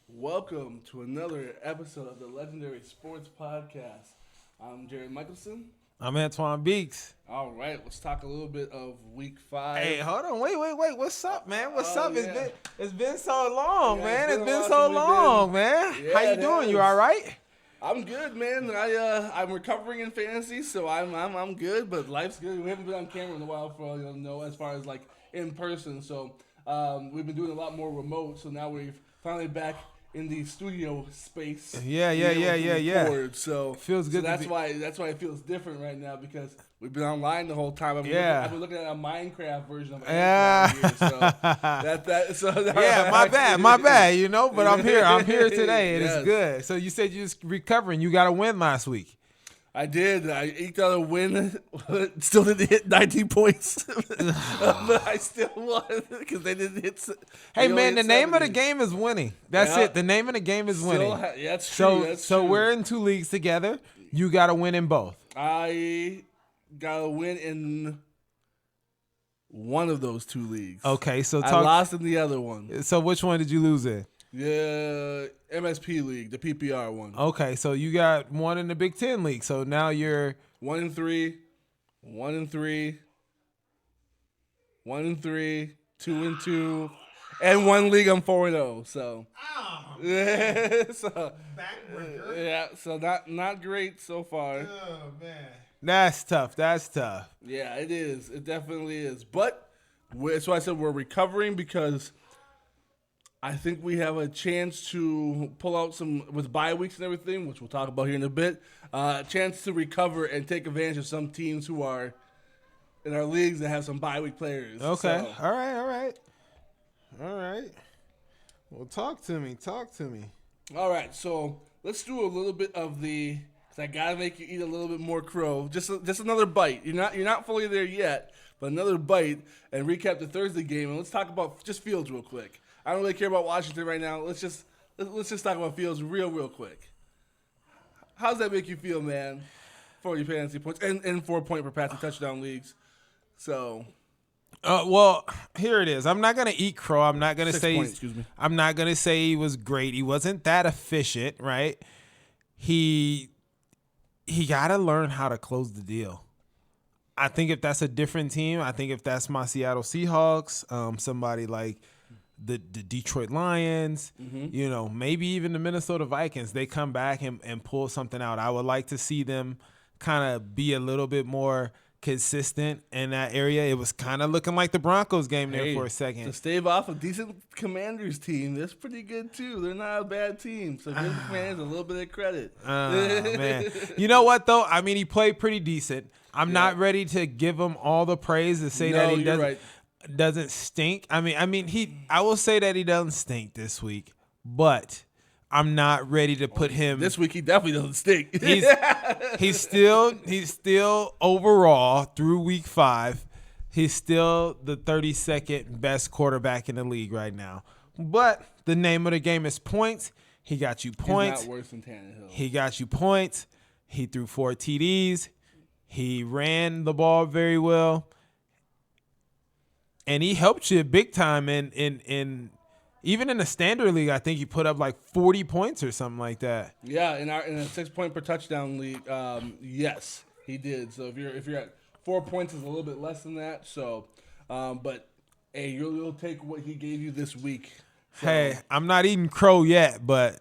Welcome to another episode of the Legendary Sports Podcast. I'm Jerry Michelson. I'm Antoine Beeks. All right, let's talk a little bit of Week 5. Hey, hold on. Wait. What's up, man? What's up? Yeah. It's been so long, Yeah, man. it's It's been been a so while long, man. Yeah, How you it doing? You has. all right? I'm good, man. I'm recovering in fantasy, so I'm good. But life's good. We haven't been on camera in a while for as far as like in person. So we've been doing a lot more remote. So now we're finally back in the studio space. Yeah. Record. So Feels good So to that's be- why it feels different right now because we've been online the whole time. I've been looking at a Minecraft version of Yeah. Here, so Yeah, my bad. You know, but I'm here. I'm here today, and Yes. it's good. So you said you was recovering. You got a win last week. I did. I eked out a win. Still didn't hit 19 points. But I still won because they didn't hit. Hey, they only man, the hit name of the 70. game is winning. That's Yeah. it. The name of the game is winning. Yeah, that's true. So we're in 2 leagues together. You got a win in both. I got a win in one of those 2 leagues. Okay, so I talk. lost in the other one. So which one did you lose in? The MSP league, the PPR one. Okay, so you got one in the Big Ten league. So now you're 1-3, 1-3, 1-3, 2-2, and one league I'm 4-0. So, so not great so far. Oh man, that's tough. Yeah, it is. It definitely is. But that's why I said we're recovering because I think we have a chance to pull out some with bye weeks and everything, which we'll talk about here in a bit. A chance to recover and take advantage of some teams who are in our leagues that have some bye week players. Okay, So, all right. Well, talk to me. all right, so let's do a little bit of the. Cause I gotta make you eat a little bit more crow. Just another bite. You're not fully there yet, but another bite and recap the Thursday game. And let's talk about just Fields real quick. I don't really care about Washington right now. Let's just talk about Fields real quick. How's that make you feel, man? For your fantasy points and 4 point per passing touchdown leagues. So Well, here it is. I'm not gonna eat crow. I'm not gonna 6 say. points, excuse me. I'm not gonna say he was great. He wasn't that efficient, right? He got to learn how to close the deal. I think if that's a different team, I think if that's my Seattle Seahawks, somebody like the Detroit Lions, maybe even the Minnesota Vikings, they come back and pull something out. I would like to see them kind of be a little bit more consistent in that area. It was kind of looking like the Broncos game there for a second. To stave off a decent Commanders team, that's pretty good too. They're not a bad team, so give the Commanders a little bit of credit. Man. You know what, though? I mean, he played pretty decent. I'm not ready to give him all the praise to say that he doesn't stink. I will say that he doesn't stink this week, but I'm not ready to put him. This week he definitely doesn't stink. He's still overall through week 5. He's still the 32nd best quarterback in the league right now. But the name of the game is points. He got you points. He's not worse than Tannehill. He got you points. He threw 4 TDs. He ran the ball very well. And he helped you big time in even in the standard league. I think he put up like 40 points or something like that. Yeah, in a 6 point per touchdown league, yes, he did. So if you're at 4 points, is a little bit less than that. So, but hey, you'll take what he gave you this week. So, Hey, I'm not eating crow yet, but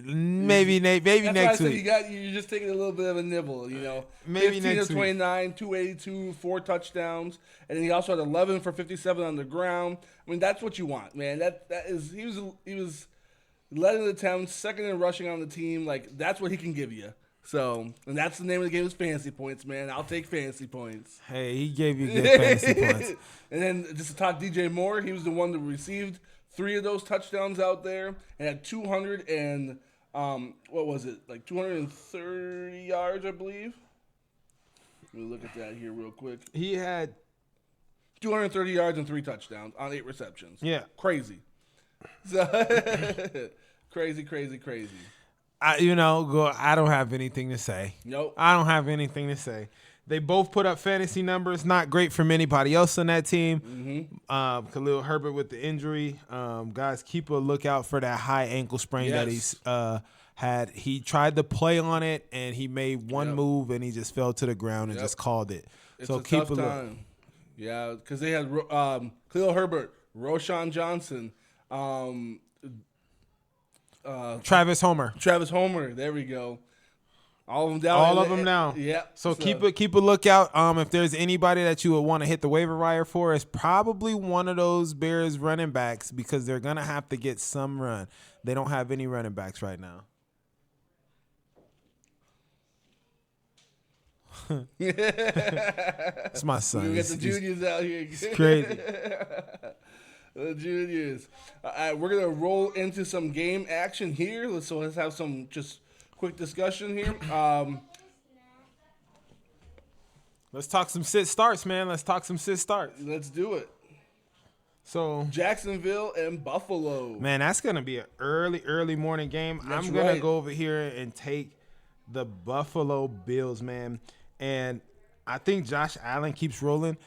maybe that's next why I week. said you're just taking a little bit of a nibble, Maybe 15 next of week. 29, 282, 4 touchdowns, and then he also had 11 for 57 on the ground. I mean, that's what you want, man. He was led in attempts, second in rushing on the team. Like, that's what he can give you. So, and that's the name of the game is fantasy points, man. I'll take fantasy points. Hey, he gave you good fantasy points. And then just to talk DJ Moore, he was the one that received 3 of those touchdowns out there and had 200 and what was it? Like 230 yards, I believe. Let me look at that here real quick. He had 230 yards and 3 touchdowns on 8 receptions. Yeah. Crazy. So crazy. I don't have anything to say. Nope. I don't have anything to say. They both put up fantasy numbers, not great from anybody else on that team. Khalil Herbert with the injury. Guys, keep a lookout for that high ankle sprain that he's had. He tried to play on it, and he made one move, and he just fell to the ground and just called it. It's so a keep tough a look. time. Yeah, because they had Khalil Herbert, Roshan Johnson, Travis Homer. There we go. All of them down. All of them now. Yeah. So keep a lookout. If there's anybody that you would want to hit the waiver wire for, it's probably one of those Bears running backs because they're gonna have to get some run. They don't have any running backs right now. It's my son. We got the juniors out here. It's crazy. The juniors. We're gonna roll into some game action here. Let's have some just quick discussion here. Let's talk some sit starts, man. Let's Let's do it. So Jacksonville and Buffalo. Man, that's gonna be an early morning game. That's I'm gonna right. go over here and take the Buffalo Bills, man. And I think Josh Allen keeps rolling.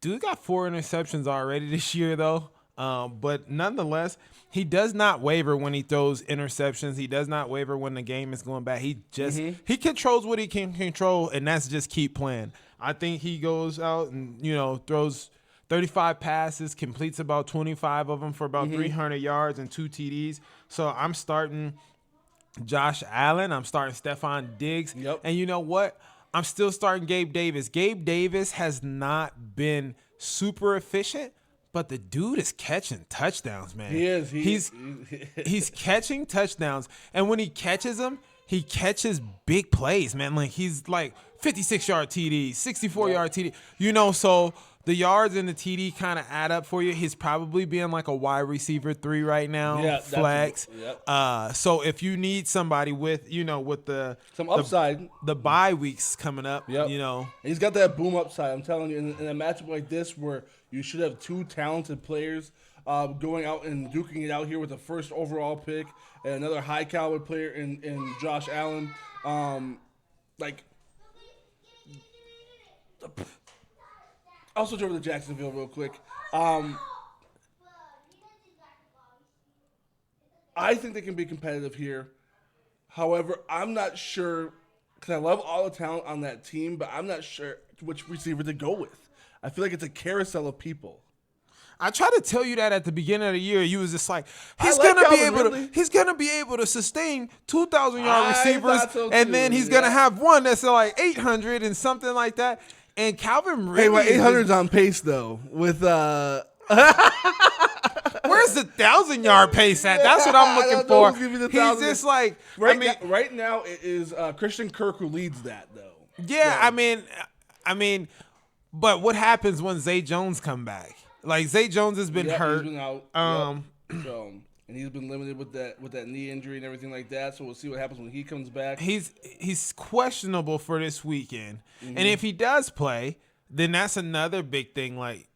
Dude got 4 interceptions already this year, though. But nonetheless, he does not waver when he throws interceptions. He does not waver when the game is going bad. He just he controls what he can control, and that's just keep playing. I think he goes out and throws 35 passes, completes about 25 of them for about 300 yards and 2 TDs. So I'm starting Josh Allen. I'm starting Stephon Diggs. Yep. And you know what? I'm still starting Gabe Davis. Gabe Davis has not been super efficient, but the dude is catching touchdowns, man. He is. He's catching touchdowns. And when he catches them, he catches big plays, man. Like he's like 56-yard TD, 64-yard TD. So the yards and the TD kind of add up for you. He's probably being like a wide receiver 3 right now, flex. So if you need somebody with, with some upside, the bye weeks coming up, he's got that boom upside. I'm telling you, in a matchup like this where you should have 2 talented players going out and duking it out here with the first overall pick and another high caliber player in Josh Allen, I'll switch over to Jacksonville real quick. I think they can be competitive here. However, I'm not sure because I love all the talent on that team, but I'm not sure which receiver to go with. I feel like it's a carousel of people. I tried to tell you that at the beginning of the year. You was just like, he's gonna be able to sustain 2,000-yard receivers, and then he's gonna have one that's like 800 and something like that. And Calvin Ridley. Hey, my 800's on pace though. With where's the 1,000-yard pace at? That's what I'm looking for. He's just like right now it is Christian Kirk who leads that though. Yeah, so. I mean, but what happens when Zay Jones come back? Like Zay Jones has been hurt. He's been out. And he's been limited with that knee injury and everything like that. So we'll see what happens when he comes back. He's questionable for this weekend. And if he does play, then that's another big thing. Like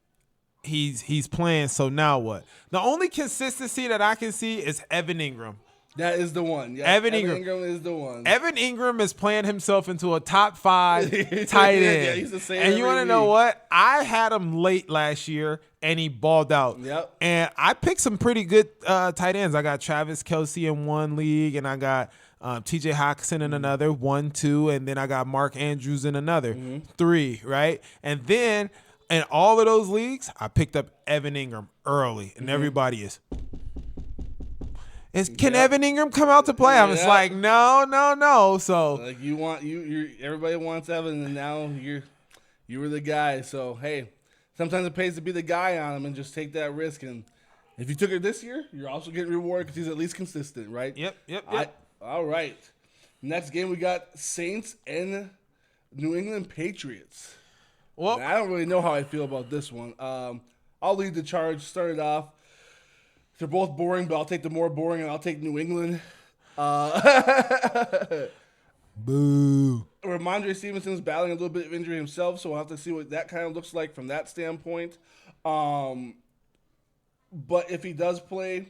he's playing. So now what? The only consistency that I can see is Evan Ingram. That is the one. Yeah, Evan Ingram is the one. Evan Ingram is playing himself into a top 5 tight end. Yeah, he's the same. And you want to know what? I had him late last year, and he balled out. Yep. And I picked some pretty good tight ends. I got Travis Kelce in one league, and I got T.J. Hockenson in another, 1, 2, and then I got Mark Andrews in another, 3, right? And then in all of those leagues, I picked up Evan Ingram early, and everybody is – can Evan Ingram come out to play? I was like, no. So like everybody wants Evan, and now you were the guy. So hey, sometimes it pays to be the guy on him and just take that risk. And if you took it this year, you're also getting rewarded because he's at least consistent, right? Yep. All right. Next game we got Saints and New England Patriots. Well, I don't really know how I feel about this one. I'll lead the charge. Start it off. They're both boring, but I'll take the more boring, and I'll take New England. Boo. Ramondre Stevenson's battling a little bit of injury himself, so we'll have to see what that kind of looks like from that standpoint. But if he does play,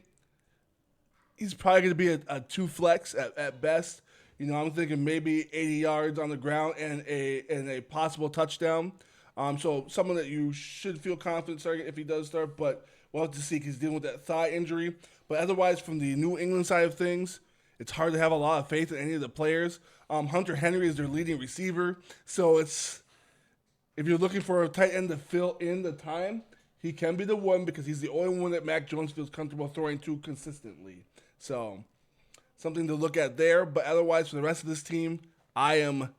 he's probably going to be a 2 flex at best. I'm thinking maybe 80 yards on the ground and a possible touchdown. So someone that you should feel confident starting if he does start, but we'll have to see because he's dealing with that thigh injury. But otherwise, from the New England side of things, it's hard to have a lot of faith in any of the players. Hunter Henry is their leading receiver, so if you're looking for a tight end to fill in the time, he can be the one because he's the only one that Mac Jones feels comfortable throwing to consistently. So something to look at there. But otherwise, for the rest of this team, I am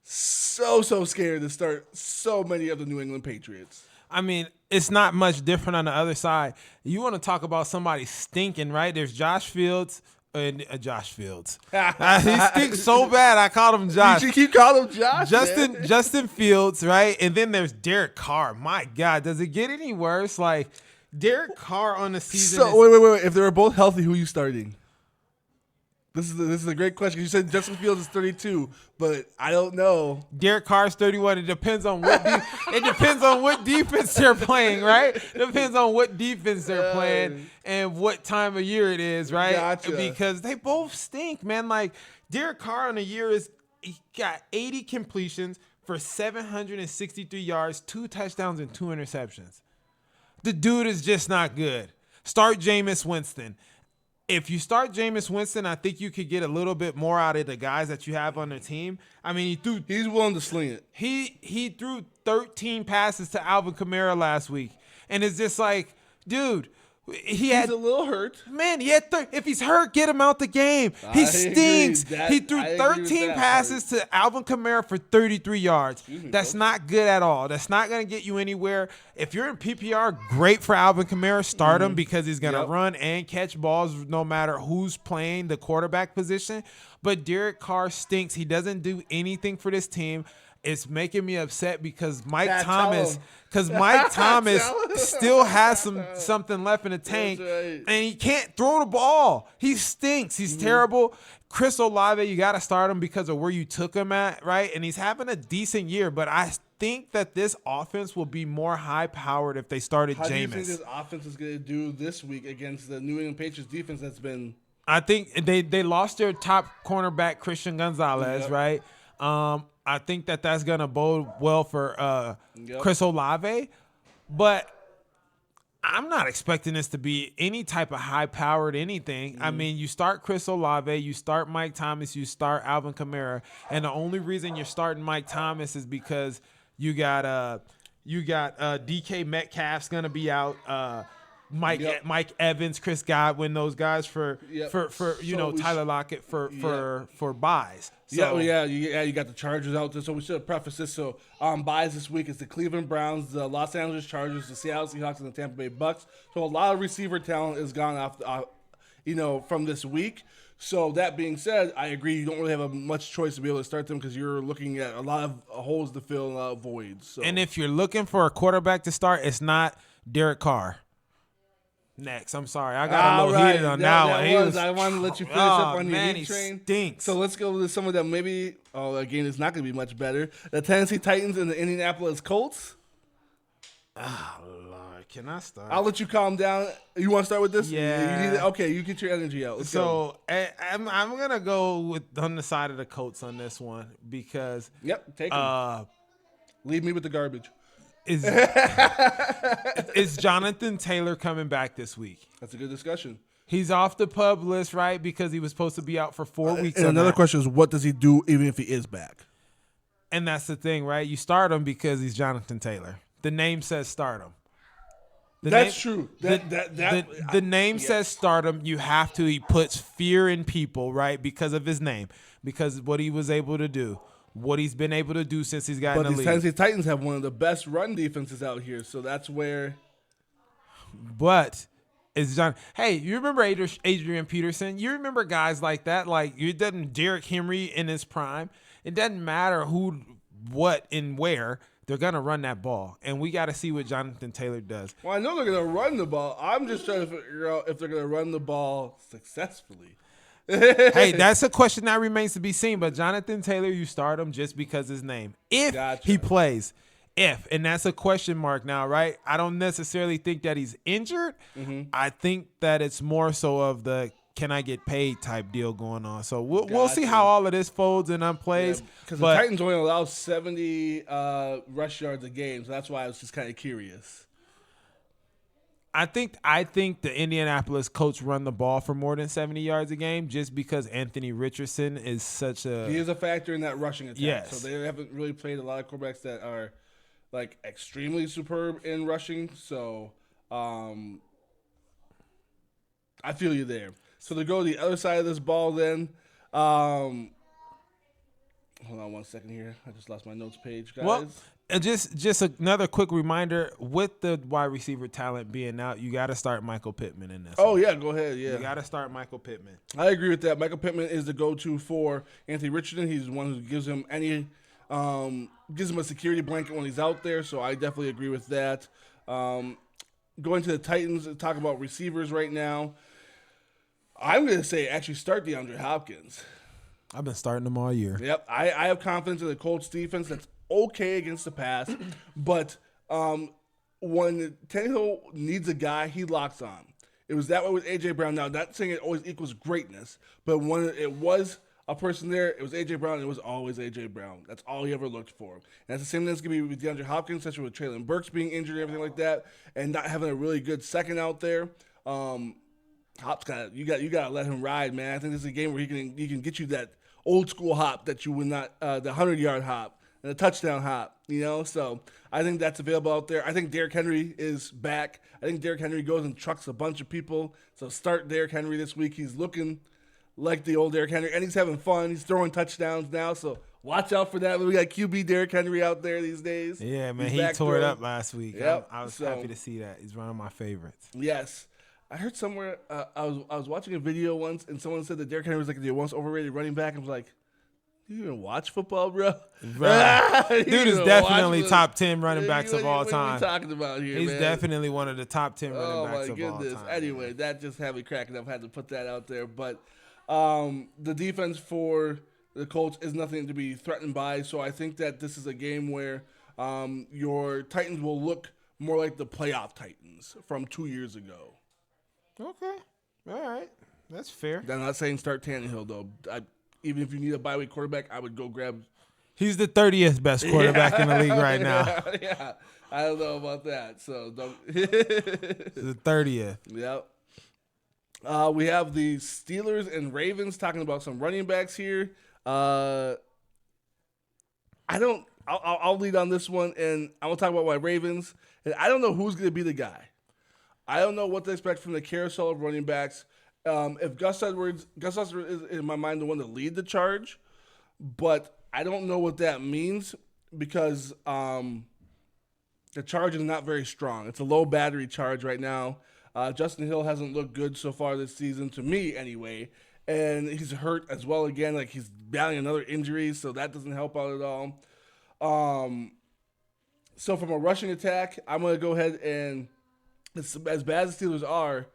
so scared to start so many of the New England Patriots. I mean, it's not much different on the other side. You want to talk about somebody stinking, right? There's Josh Fields. Josh Fields. He stinks so bad. I called him Josh. You keep calling him Josh. Justin Fields, right? And then there's Derek Carr. My God, does it get any worse? Like Derek Carr on the season. So wait. If they were both healthy, who are you starting? This is a great question. You said Justin Fields is 32, but I don't know. Derek Carr's 31. It depends on what it depends on what defense they're playing, right? It depends on what defense they're playing and what time of year it is, right? Gotcha. Because they both stink, man. Like Derek Carr on the year he got 80 completions for 763 yards, 2 touchdowns, and 2 interceptions. The dude is just not good. Start Jameis Winston. If you start Jameis Winston, I think you could get a little bit more out of the guys that you have on the team. I mean, he's willing to sling it. He threw 13 passes to Alvin Kamara last week. And it's just like, dude, he's a little hurt. Man, if he's hurt, get him out the game. He stinks. He threw 13 passes to Alvin Kamara for 33 yards. That's not good at all. That's not going to get you anywhere. If you're in PPR, great for Alvin Kamara. Start him because he's going to run and catch balls no matter who's playing the quarterback position. But Derek Carr stinks. He doesn't do anything for this team. It's making me upset because Mike Thomas still has something left in the tank, and he can't throw the ball. He stinks. He's terrible. Chris Olave, you got to start him because of where you took him at, right? And he's having a decent year, but I think that this offense will be more high-powered if they started Jameis. How do you think this offense is going to do this week against the New England Patriots defense that's been... I think they lost their top cornerback, Christian Gonzalez, right? I think that's going to bode well for Chris Olave. But I'm not expecting this to be any type of high-powered anything. I mean, you start Chris Olave, you start Mike Thomas, you start Alvin Kamara. And the only reason you're starting Mike Thomas is because you got DK Metcalf's going to be out. Mike Evans, Chris Godwin, those guys for Tyler Lockett for buys. So, you got the Chargers out there. So we should have prefaced this. So buys this week is the Cleveland Browns, the Los Angeles Chargers, the Seattle Seahawks, and the Tampa Bay Bucks. So a lot of receiver talent is gone off, from this week. So that being said, I agree you don't really have much choice to be able to start them because you're looking at a lot of holes to fill and a lot of voids. So. And if you're looking for a quarterback to start, it's not Derek Carr. Next, I'm sorry, I got a little heated on that one. I wanted to let you finish up on your man, heat train. Stinks. So let's go with some of them. Maybe, again, it's not going to be much better. The Tennessee Titans and the Indianapolis Colts. Oh, Lord, can I start? I'll let you calm down. You want to start with this? Yeah. You need it? Okay, you get your energy out. Let's go. I'm going to go on the side of the Colts on this one because take them. Leave me with the garbage. Is Jonathan Taylor coming back this week? That's a good discussion. He's off the PUP list, right? Because he was supposed to be out for 4 weeks. And another question is, what does he do even if he is back? And that's the thing, right? You start him because he's Jonathan Taylor. The name says start him. That's true. The name says start him. You have to. He puts fear in people, right? Because of his name. Because of what he was able to do. What he's been able to do since he's gotten the league. But the Tennessee Titans have one of the best run defenses out here, so that's where. But it's John. Hey, you remember Adrian Peterson? You remember guys like that? Like it doesn't Derrick Henry in his prime. It doesn't matter who, what, and where. They're gonna run that ball, and we got to see what Jonathan Taylor does. Well, I know they're gonna run the ball. I'm just trying to figure out if they're gonna run the ball successfully. Hey, that's a question that remains to be seen. But Jonathan Taylor, you start him just because his name. If he plays, and that's a question mark now, right? I don't necessarily think that he's injured. I think that it's more so of the can I get paid type deal going on. So we'll see how all of this folds and unplays. Because the Titans only allow 70 rush yards a game, so that's why I was just kind of curious. I think the Indianapolis Colts run the ball for more than 70 yards a game just because Anthony Richardson is such a... He is a factor in that rushing attack. Yes. So they haven't really played a lot of quarterbacks that are like extremely superb in rushing. So I feel you there. So to go to the other side of this ball then, hold on one second here. I just lost my notes page, guys. Well, and just another quick reminder, with the wide receiver talent being out, you got to start Michael Pittman in this. Oh, yeah, go ahead, yeah. You got to start Michael Pittman. I agree with that. Michael Pittman is the go-to for Anthony Richardson. He's the one who gives him gives him a security blanket when he's out there, so I definitely agree with that. Going to the Titans, talk about receivers right now. I'm going to say actually start DeAndre Hopkins. I've been starting them all year. Yep, I have confidence in the Colts defense that's okay against the pass, but when Tannehill needs a guy, he locks on. It was that way with A.J. Brown. Now, not saying it always equals greatness, but when it was a person there, it was A.J. Brown, and it was always A.J. Brown. That's all he ever looked for. And that's the same thing that's going to be with DeAndre Hopkins, especially with Traylon Burks being injured and everything like that, and not having a really good second out there. Hop's you got to let him ride, man. I think this is a game where he can get you that old school hop that you would not, the 100-yard hop. And a touchdown hop, So I think that's available out there. I think Derrick Henry is back. I think Derrick Henry goes and trucks a bunch of people. So start Derrick Henry this week. He's looking like the old Derrick Henry, and he's having fun. He's throwing touchdowns now, so watch out for that. We got QB Derrick Henry out there these days. Yeah, man, he tore it up last week. Yep. I was happy to see that. He's one of my favorites. Yes. I heard somewhere, I was watching a video once, and someone said that Derrick Henry was like the most overrated running back. I was like, you even watch football, bro? Right. Dude is definitely top 10 running backs of all time. What are we talking about here, He's man? definitely one of the top 10 running backs of all time. Oh, my goodness. Anyway, that just had me cracking up. I had to put that out there. But the defense for the Colts is nothing to be threatened by, so I think that this is a game where your Titans will look more like the playoff Titans from 2 years ago. Okay. All right. That's fair. I'm not saying start Tannehill, though. Even if you need a bye week quarterback, I would go grab. He's the 30th best quarterback in the league right now. Yeah, I don't know about that. So don't. The 30th. Yep. We have the Steelers and Ravens talking about some running backs here. I'll lead on this one, and I will talk about my Ravens. And I don't know who's going to be the guy. I don't know what to expect from the carousel of running backs. If Gus Edwards is, in my mind, the one to lead the charge, but I don't know what that means because the charge is not very strong. It's a low battery charge right now. Justin Hill hasn't looked good so far this season, to me anyway, and he's hurt as well again. Like he's battling another injury, so that doesn't help out at all. So from a rushing attack, I'm going to go ahead and, as bad as the Steelers are,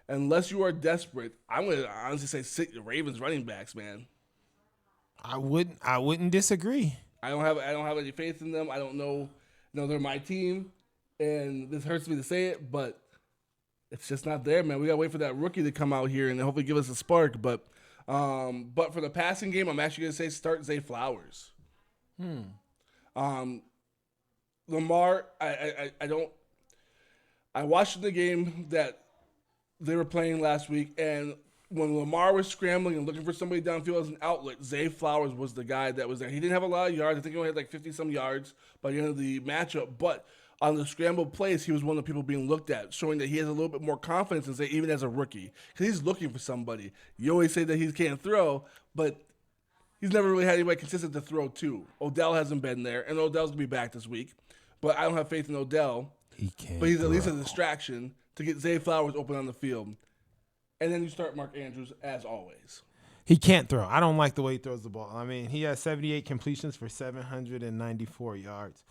unless you are desperate, I'm going to honestly say sit the Ravens running backs, man. I wouldn't disagree. I don't have any faith in them. I don't know. They're my team, and this hurts me to say it, but it's just not there, man. We got to wait for that rookie to come out here and hopefully give us a spark. But for the passing game, I'm actually going to say start Zay Flowers. Lamar, I watched the game that they were playing last week, and when Lamar was scrambling and looking for somebody downfield as an outlet, Zay Flowers was the guy that was there. He didn't have a lot of yards. I think he only had like 50-some yards by the end of the matchup, but on the scrambled plays, he was one of the people being looked at, showing that he has a little bit more confidence in Zay, even as a rookie, because he's looking for somebody. You always say that he can't throw, but he's never really had anybody consistent to throw to. Odell hasn't been there, and Odell's going to be back this week, but I don't have faith in Odell. He can't. But he's at least a distraction to get Zay Flowers open on the field. And then you start Mark Andrews, as always. He can't throw. I don't like the way he throws the ball. I mean, he has 78 completions for 794 yards,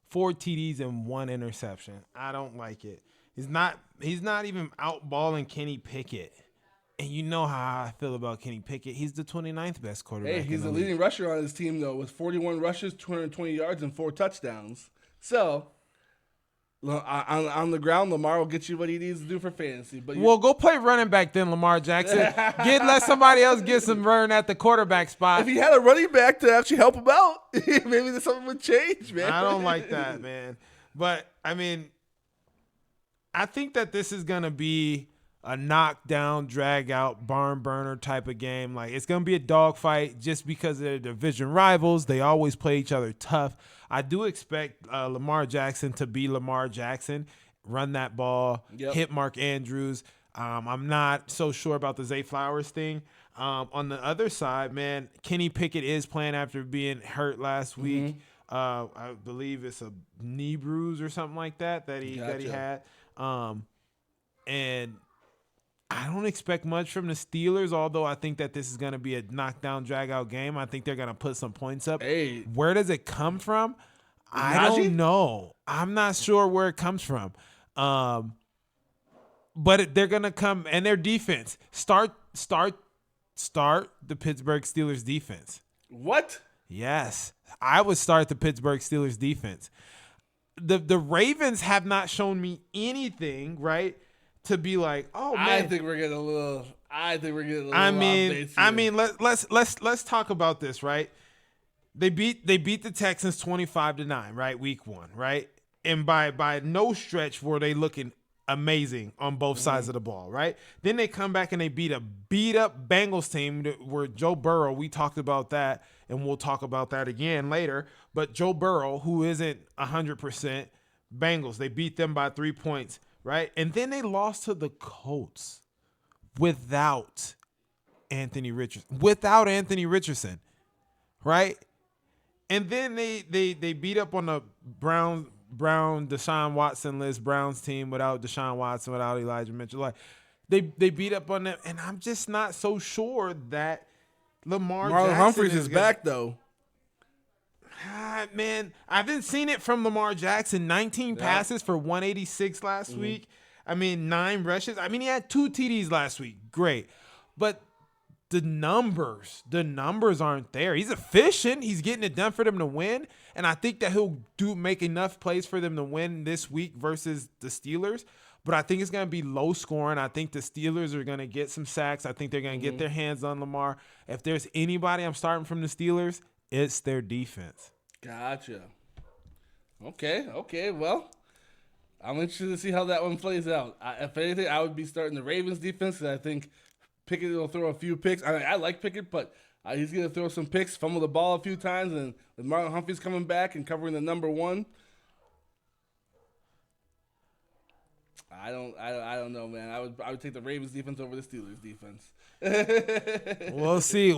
4 TDs and 1 interception. I don't like it. He's not even outballing Kenny Pickett. And you know how I feel about Kenny Pickett. He's the 29th best quarterback. Hey, he's the league. leading rusher on his team, though, with 41 rushes, 220 yards, and 4 touchdowns. So On the ground, Lamar will get you what he needs to do for fantasy. But Well, go play running back then, Lamar Jackson. Let somebody else get some run at the quarterback spot. if he had a running back to actually help him out, maybe something would change, man. I don't like that, man. But, I mean, I think that this is going to be a knockdown, drag out, barn burner type of game. Like, it's going to be a dogfight just because they're division rivals. They always play each other tough. I do expect Lamar Jackson to be Lamar Jackson, run that ball, hit Mark Andrews. I'm not so sure about the Zay Flowers thing. On the other side, man, Kenny Pickett is playing after being hurt last week. I believe it's a knee bruise or something like that he had. And I don't expect much from the Steelers, although I think that this is going to be a knockdown, drag-out game. I think they're going to put some points up. Hey. Where does it come from? I don't know. I'm not sure where it comes from. But they're going to come, and their defense. Start the Pittsburgh Steelers defense. What? Yes. I would start the Pittsburgh Steelers defense. The Ravens have not shown me anything, right? To be like, oh man, I think we're getting a little. I mean, let's talk about this, right? They beat the Texans 25-9, right? Week 1, right? And by no stretch were they looking amazing on both sides of the ball, right? Then they come back and they beat up Bengals team where Joe Burrow. We talked about that, and we'll talk about that again later. But Joe Burrow, who isn't 100%, Bengals, they beat them by 3 points. Right? And then they lost to the Colts without Anthony Richardson. Right? And then they beat up on the Brown Deshaun Watson list Browns team without Deshaun Watson, without Elijah Mitchell. Like they beat up on them, and I'm just not so sure that Marlon Humphreys is back though. Man, I haven't seen it from Lamar Jackson. 19 passes for 186 last week. I mean, 9 rushes. I mean, he had 2 TDs last week. Great. But the numbers aren't there. He's efficient. He's getting it done for them to win. And I think that he'll make enough plays for them to win this week versus the Steelers. But I think it's going to be low scoring. I think the Steelers are going to get some sacks. I think they're going to get their hands on Lamar. If there's anybody I'm starting from the Steelers, it's their defense. Gotcha. Okay. Well, I'm interested to see how that one plays out. If anything, I would be starting the Ravens defense because I think Pickett will throw a few picks. I like Pickett, but he's going to throw some picks, fumble the ball a few times, and with Marlon Humphreys coming back and covering the number 1, I don't know, man. I would take the Ravens defense over the Steelers defense. We'll see.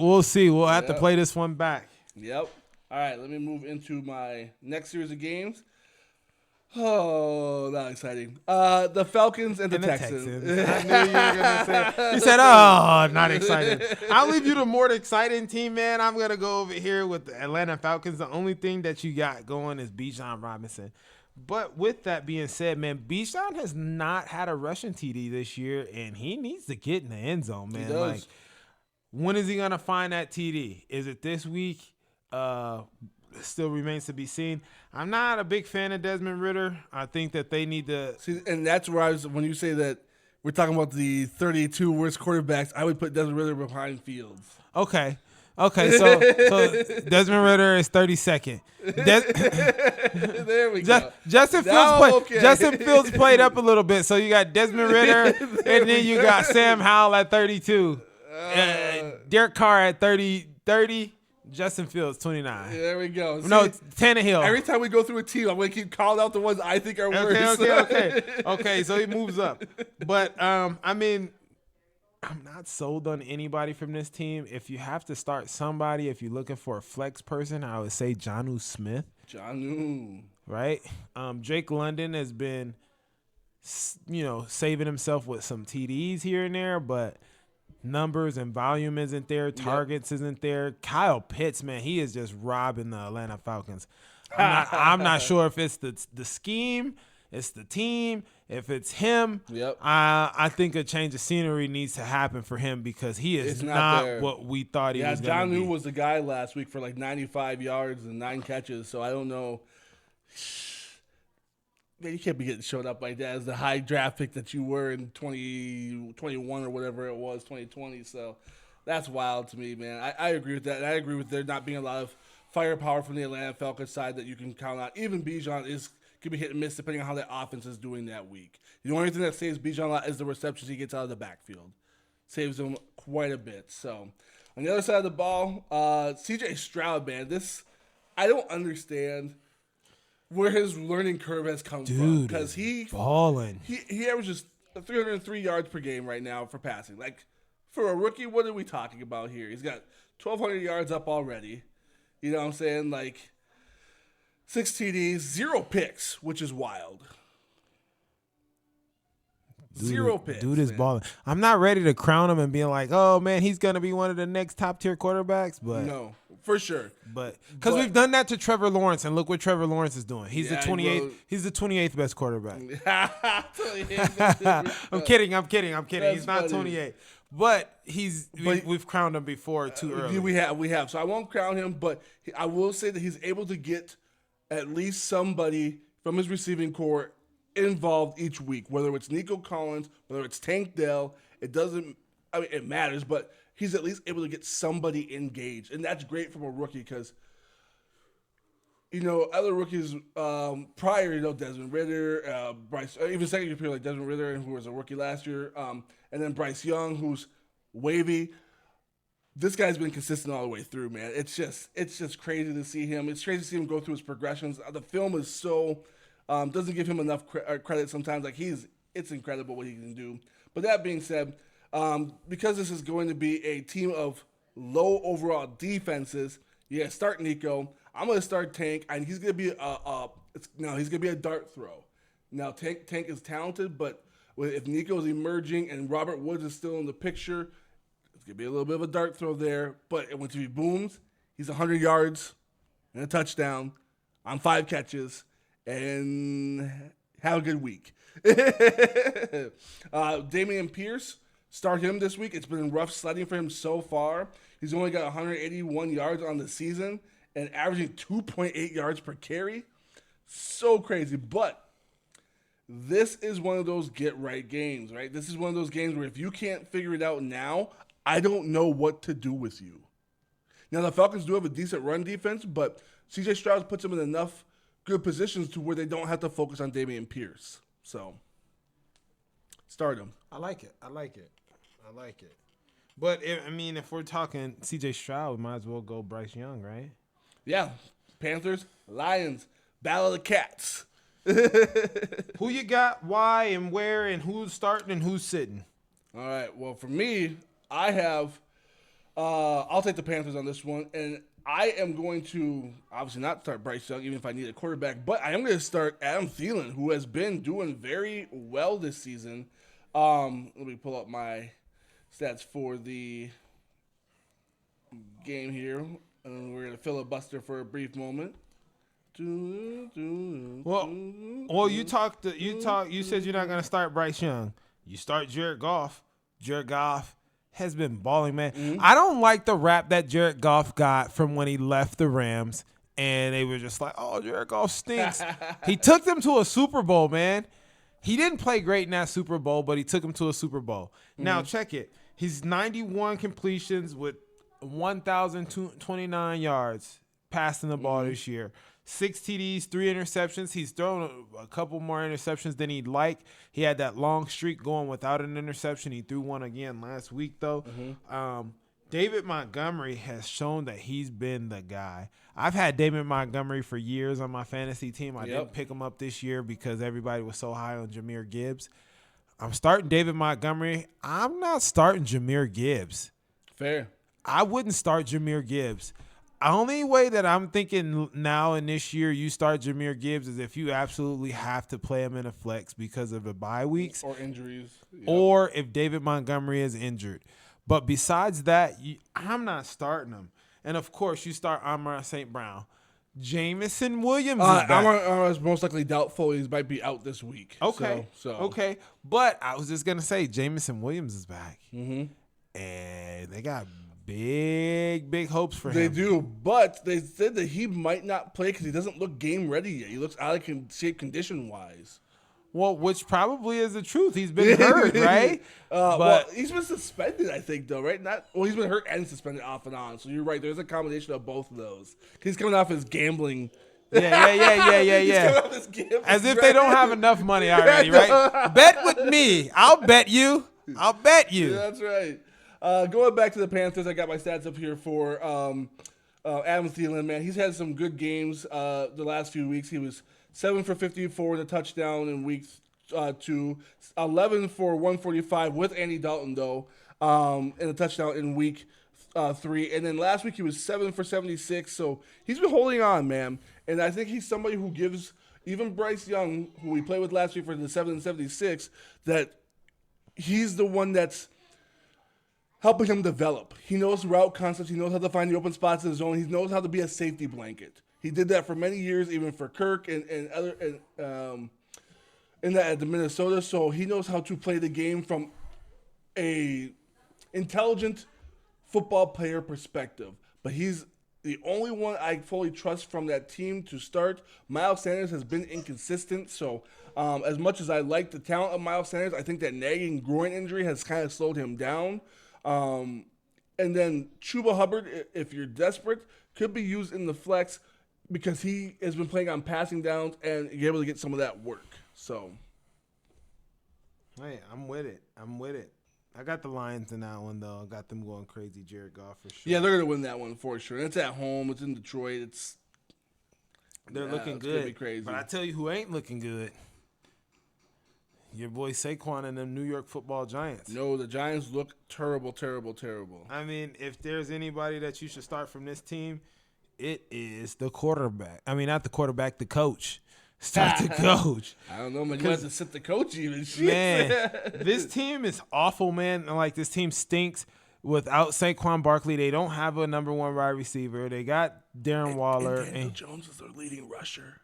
We'll have to play this one back. Yep. All right, let me move into my next series of games. Oh, not exciting. The Falcons and the Texans. I knew you were going to say it. You said, oh, not exciting. I'll leave you the more exciting team, man. I'm going to go over here with the Atlanta Falcons. The only thing that you got going is Bijan Robinson. But with that being said, man, Bijan has not had a rushing TD this year, and he needs to get in the end zone, man. He does. Like, when is he going to find that TD? Is it this week? Still remains to be seen. I'm not a big fan of Desmond Ridder. I think that they need to see, and that's where when you say that we're talking about the 32 worst quarterbacks, I would put Desmond Ridder behind Fields. Okay, so Desmond Ridder is 32nd. There we go. Justin Fields played up a little bit, so you got Desmond Ridder, and then you got Sam Howell at 32, Derek Carr at 30. Justin Fields, 29. There we go. See, no, Tannehill. Every time we go through a team, I'm going to keep calling out the ones I think are worse. Okay, so he moves up. But, I mean, I'm not sold on anybody from this team. If you have to start somebody, if you're looking for a flex person, I would say Jonnu Smith. Jonnu. Right? Drake London has been, saving himself with some TDs here and there, but numbers and volume isn't there. Targets isn't there. Kyle Pitts, man, he is just robbing the Atlanta Falcons. I'm not sure if it's the scheme, it's the team, if it's him. Yep. I think a change of scenery needs to happen for him because he is not what we thought he was going to be. Jonnu was the guy last week for like 95 yards and 9 catches, so I don't know. Man, you can't be getting showed up like that as the high draft pick that you were in 2021 or whatever it was, 2020. So that's wild to me, man. I agree with that. And I agree with there not being a lot of firepower from the Atlanta Falcons side that you can count on. Even Bijan could be hit and miss depending on how that offense is doing that week. The only thing that saves Bijan a lot is the receptions he gets out of the backfield. Saves him quite a bit. So on the other side of the ball, C.J. Stroud, man, I don't understand where his learning curve has come from, because he averages 303 yards per game right now for passing. Like, for a rookie, what are we talking about here? He's got 1,200 yards up already. You know what I'm saying? Like, 6 TDs, 0 picks, which is wild. Zero picks. Dude is balling. I'm not ready to crown him and being like, oh man, he's gonna be one of the next top tier quarterbacks. But no, for sure. But because we've done that to Trevor Lawrence, and look what Trevor Lawrence is doing. He's the 28th. He's the 28th best quarterback. I'm kidding. That's he's not 28, but we've crowned him before too early. We have. So I won't crown him, but I will say that he's able to get at least somebody from his receiving core involved each week, whether it's Nico Collins, whether it's Tank Dell. It matters, but he's at least able to get somebody engaged, and that's great from a rookie because, other rookies prior, Desmond Ridder, Bryce, even second year people like Desmond Ridder, who was a rookie last year, and then Bryce Young, who's wavy. This guy's been consistent all the way through, man. It's just crazy to see him. It's crazy to see him go through his progressions. The film is so doesn't give him enough credit sometimes. Like, it's incredible what he can do. But that being said, because this is going to be a team of low overall defenses, start Nico. I'm going to start Tank, and he's going to be he's going to be a dart throw. Now, Tank is talented, but if Nico is emerging and Robert Woods is still in the picture, it's going to be a little bit of a dart throw there. But when he booms, he's 100 yards and a touchdown on 5 catches. And have a good week. Damian Pierce, start him this week. It's been rough sledding for him so far. He's only got 181 yards on the season and averaging 2.8 yards per carry. So crazy. But this is one of those get-right games, right? This is one of those games where if you can't figure it out now, I don't know what to do with you. Now, the Falcons do have a decent run defense, but C.J. Stroud puts them in enough good positions to where they don't have to focus on Damian Pierce. So, start him. I like it. But, if we're talking C.J. Stroud, we might as well go Bryce Young, right? Yeah. Panthers, Lions, Battle of the Cats. Who you got, why, and where, and who's starting and who's sitting? All right. Well, for me, I have I'll take the Panthers on this one, and I am going to obviously not start Bryce Young, even if I need a quarterback, but I am going to start Adam Thielen, who has been doing very well this season. Let me pull up my stats for the game here, and we're going to filibuster for a brief moment. Well, you said you're not going to start Bryce Young. You start Jared Goff. Jared Goff has been balling, man. Mm-hmm. I don't like the rap that Jared Goff got from when he left the Rams, and they were just like, oh, Jared Goff stinks. He took them to a Super Bowl, man. He didn't play great in that Super Bowl, but he took them to a Super Bowl. Mm-hmm. Now, check it. He's 91 completions with 1,029 yards passing the ball this year. 6 TDs, 3 interceptions. He's thrown a couple more interceptions than he'd like. He had that long streak going without an interception. He threw one again last week, though. Mm-hmm. David Montgomery has shown that he's been the guy. I've had David Montgomery for years on my fantasy team. I didn't pick him up this year because everybody was so high on Jahmyr Gibbs. I'm starting David Montgomery. I'm not starting Jahmyr Gibbs. Fair. I wouldn't start Jahmyr Gibbs. Only way that I'm thinking now in this year you start Jahmyr Gibbs is if you absolutely have to play him in a flex because of the bye weeks. Or injuries. Yep. Or if David Montgomery is injured. But besides that, I'm not starting him. And, of course, you start Amon St. Brown. Jamison Williams is back. Amon is most likely doubtful. He might be out this week. Okay. Okay. But I was just going to say Jamison Williams is back. Mm-hmm. And they got big hopes for They him. do, but they said that he might not play because he doesn't look game ready yet. He looks out of shape condition wise. Well, which probably is the truth. He's been hurt, right? Well, he's been suspended, I think, though, right? He's been hurt and suspended off and on. So you're right. There's a combination of both of those. He's coming off his gambling. Yeah. He's coming off his gambling. As if they don't have enough money already, right? Bet with me. I'll bet you. Yeah, that's right. Going back to the Panthers, I got my stats up here for Adam Thielen, man. He's had some good games the last few weeks. He was 7 for 54 in a touchdown in week 2, 11 for 145 with Andy Dalton, though, in a touchdown in week 3. And then last week he was 7 for 76. So he's been holding on, man. And I think he's somebody who gives even Bryce Young, who we played with last week for the 7 and 76, that he's the one that's helping him develop. He knows route concepts. He knows how to find the open spots in the zone. He knows how to be a safety blanket. He did that for many years, even for Kirk and other in that at the Minnesota. So he knows how to play the game from a intelligent football player perspective. But he's the only one I fully trust from that team to start. Miles Sanders has been inconsistent. So as much as I like the talent of Miles Sanders, I think that nagging groin injury has kind of slowed him down. And then Chuba Hubbard, if you're desperate, could be used in the flex because he has been playing on passing downs and you're able to get some of that work. So, hey, I'm with it. I got the Lions in that one, though. I got them going crazy, Jared Goff, for sure. Yeah, they're going to win that one for sure. And it's at home. It's in Detroit. They're looking good. It's going to be crazy. But I tell you who ain't looking good. Your boy Saquon and them New York Football Giants. No, the Giants look terrible. I mean, if there's anybody that you should start from this team, it is the quarterback. I mean, not the quarterback, the coach. Start the coach. I don't know, man. You have to sit the coach even. Man, this team is awful, man. Like, this team stinks. Without Saquon Barkley, they don't have a number 1 wide receiver. They got Darren Waller. And Daniel Jones is their leading rusher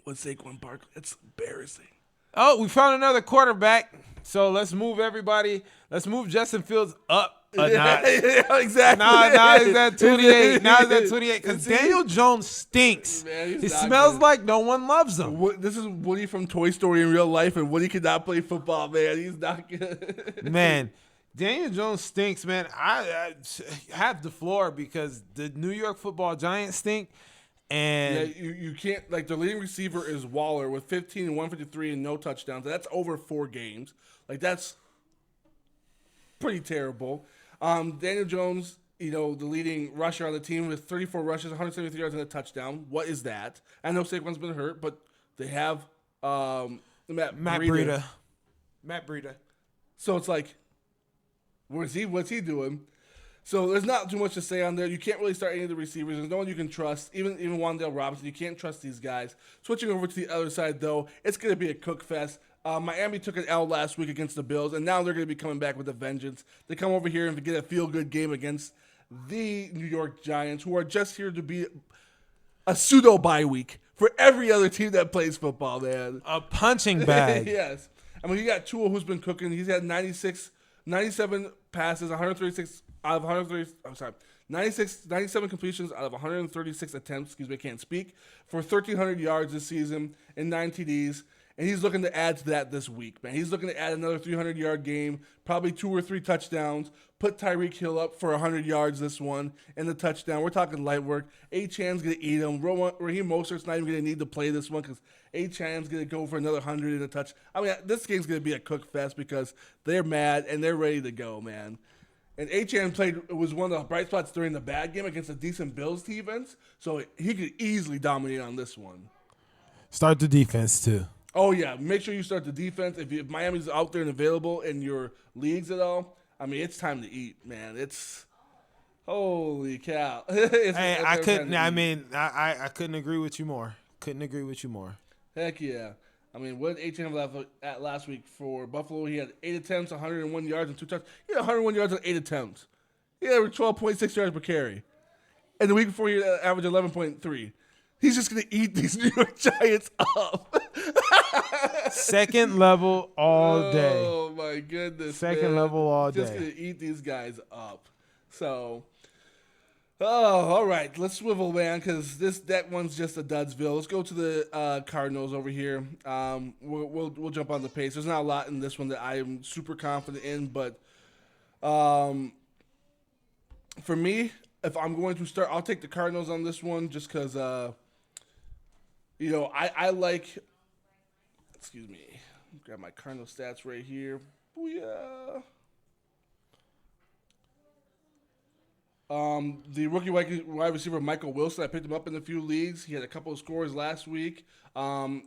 with Saquon Barkley. It's embarrassing. Oh, we found another quarterback. So let's move everybody. Let's move Justin Fields up a notch. Yeah, exactly. Now he's at 28. Now he's at 28 because Daniel Jones stinks. Man, he smells like no one loves him. This is Woody from Toy Story in real life, and Woody could not play football, man. He's not good. Man, Daniel Jones stinks, man. I have the floor because the New York Football Giants stink. And yeah, you can't, like, the leading receiver is Waller with 15 and 153 and no touchdowns. That's over 4 games. Like, that's pretty terrible. Daniel Jones, the leading rusher on the team with 34 rushes, 173 yards and a touchdown. What is that? I know Saquon's been hurt, but they have Matt Breida. Matt Breida. So it's like, what's he doing? So there's not too much to say on there. You can't really start any of the receivers. There's no one you can trust. Even Wan'Dale Robinson, you can't trust these guys. Switching over to the other side, though, it's going to be a cook fest. Miami took an L last week against the Bills, and now they're going to be coming back with a vengeance. They come over here and get a feel-good game against the New York Giants, who are just here to be a pseudo-bye week for every other team that plays football, man. A punching bag. Yes. I mean, you got Tua, who's been cooking. He's had 97 passes, 136 out of 130. I'm sorry, 97 completions out of 136 attempts. Excuse me, I can't speak. For 1,300 yards this season and 9 TDs. And he's looking to add to that this week, man. He's looking to add another 300-yard game, probably 2 or 3 touchdowns, put Tyreek Hill up for 100 yards this one, and the touchdown. We're talking light work. Achan's going to eat him. Raheem Mostert's not even going to need to play this one because Achan's going to go for another 100 in a touch. I mean, this game's going to be a cook fest because they're mad and they're ready to go, man. And Achan was one of the bright spots during the bad game against a decent Bills defense, so he could easily dominate on this one. Start the defense, too. Oh, yeah. Make sure you start the defense. If Miami's out there and available in your leagues at all, I mean, it's time to eat, man. It's holy cow. I couldn't agree with you more. Heck yeah. I mean, what did H&M have at last week for Buffalo? He had 8 attempts, 101 yards, and 2 touchdowns. He had 101 yards on 8 attempts. He averaged 12.6 yards per carry. And the week before, he averaged 11.3. He's just going to eat these New York Giants up. Second level all day. Oh, my goodness. Second level all day. Just going to eat these guys up. So, Oh, all right. Let's swivel, man, because that one's just a Dudsville. Let's go to the Cardinals over here. We'll jump on the pace. There's not a lot in this one that I am super confident in, but um, for me, if I'm going to start, I'll take the Cardinals on this one just because I like. Excuse me. Grab my Cardinal stats right here. Booyah. The rookie wide receiver Michael Wilson, I picked him up in a few leagues. He had a couple of scores last week, and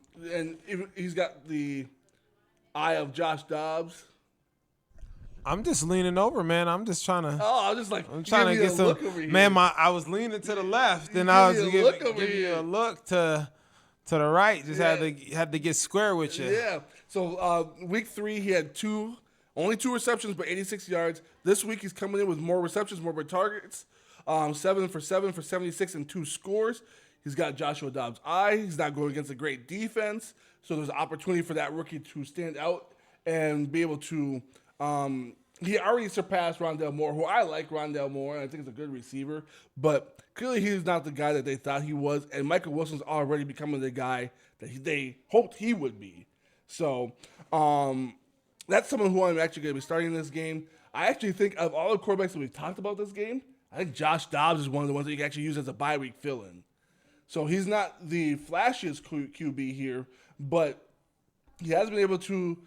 he's got the eye of Josh Dobbs. I'm just leaning over, man. I'm just trying to. Oh, I'm just like I'm trying to get some. Man, I was leaning to the left, and I was giving you a look to the right. Just had to get square with you. Yeah. So week 3, he had only 2 receptions, but 86 yards. This week, he's coming in with more receptions, more targets. 7 for 76 and 2 scores. He's got Joshua Dobbs' eye. He's not going against a great defense. So there's an opportunity for that rookie to stand out and be able to he already surpassed Rondale Moore, who I like Rondale Moore, and I think he's a good receiver. But clearly he's not the guy that they thought he was. And Michael Wilson's already becoming the guy that they hoped he would be. So that's someone who I'm actually going to be starting in this game. I actually think of all the quarterbacks that we've talked about this game, I think Josh Dobbs is one of the ones that you can actually use as a bye week fill-in. So he's not the flashiest QB here, but he has been able to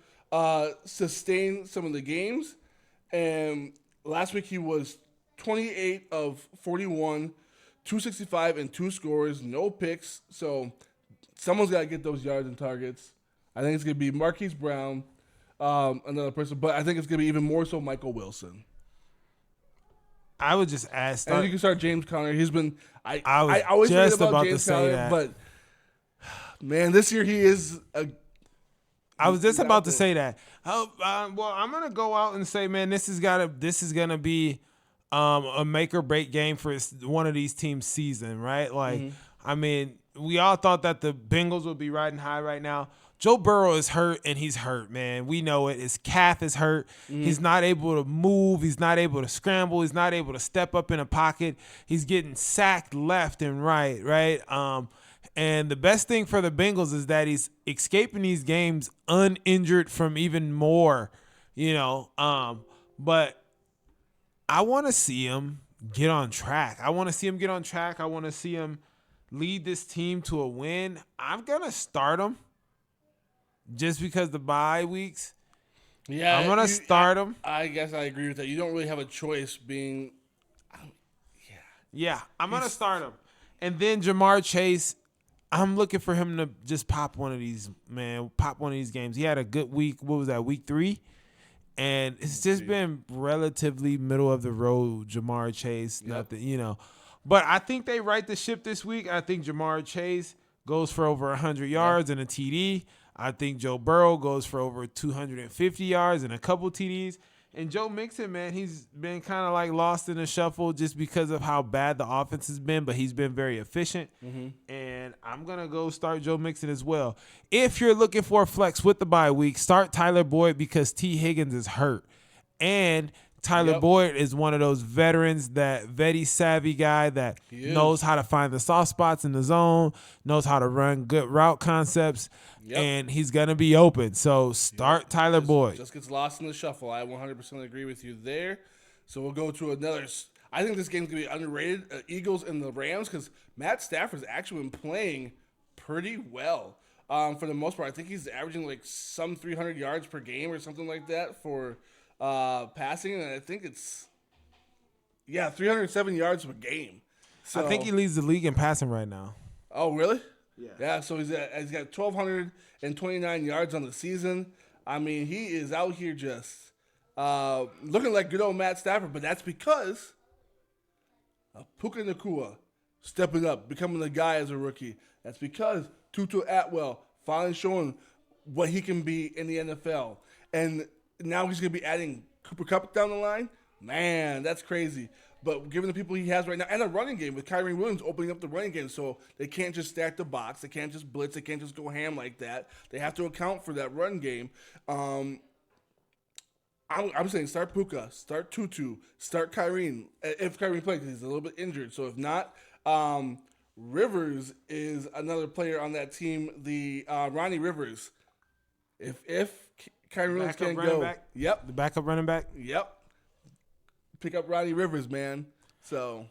sustain some of the games. And last week he was 28 of 41, 265 and 2 scores, no picks. So someone's got to get those yards and targets. I think it's going to be Marquise Brown, another person, but I think it's going to be even more so Michael Wilson. I would just ask. And you can start James Conner. He's been. I was always forget just about about James to say Conner, that. but man, this year he is. I was just about to say that. Well, I'm gonna go out and say, man, this is gonna be a make or break game for one of these teams' season, right? Like, I mean, we all thought that the Bengals would be riding high right now. Joe Burrow is hurt, and he's hurt, man. We know it. His calf is hurt. He's not able to move. He's not able to scramble. He's not able to step up in a pocket. He's getting sacked left and right, right? And the best thing for the Bengals is that he's escaping these games uninjured from even more, But I want to see him get on track. I want to see him lead this team to a win. I'm going to start him. Just because the bye weeks, I'm gonna start him. I guess I agree with that. You don't really have a choice being. I'm gonna start him, and then Jamar Chase. I'm looking for him to just pop one of these, man. Pop one of these games. He had a good week. What was that? Week 3, and it's just been relatively middle of the road. Jamar Chase, nothing, But I think they right the ship this week. I think Jamar Chase goes for over 100 yards and a TD. I think Joe Burrow goes for over 250 yards and a couple TDs. And Joe Mixon, man, he's been kind of like lost in the shuffle just because of how bad the offense has been, but he's been very efficient. And I'm going to go start Joe Mixon as well. If you're looking for a flex with the bye week, start Tyler Boyd because T. Higgins is hurt. And Tyler Boyd is one of those veterans, that very savvy guy that knows how to find the soft spots in the zone, knows how to run good route concepts, and he's going to be open. So start Tyler Boyd. Just gets lost in the shuffle. I 100% agree with you there. So we'll go to another. I think this game's going to be underrated, Eagles and the Rams, because Matt Stafford's actually been playing pretty well for the most part. I think he's averaging like some 300 yards per game or something like that for passing, and I think it's 307 yards per game. So, I think he leads the league in passing right now. Oh, really? Yeah. Yeah. So he's got 1,229 yards on the season. I mean, he is out here just looking like good old Matt Stafford, but that's because of Puka Nacua stepping up, becoming the guy as a rookie. That's because Tutu Atwell finally showing what he can be in the NFL, and now he's going to be adding Cooper Kupp down the line. Man, that's crazy. But given the people he has right now, and a running game with Kyrie Williams opening up the running game, so they can't just stack the box. They can't just blitz. They can't just go ham like that. They have to account for that run game. I'm saying start Puka, start Tutu, start Kyrene. If Kyrene plays, 'cause he's a little bit injured. So if not, Rivers is another player on that team. The Ronnie Rivers. If Kyrene Williams Backup can't running go, back? yep, The backup running back. yep, pick up Ronnie Rivers, man. So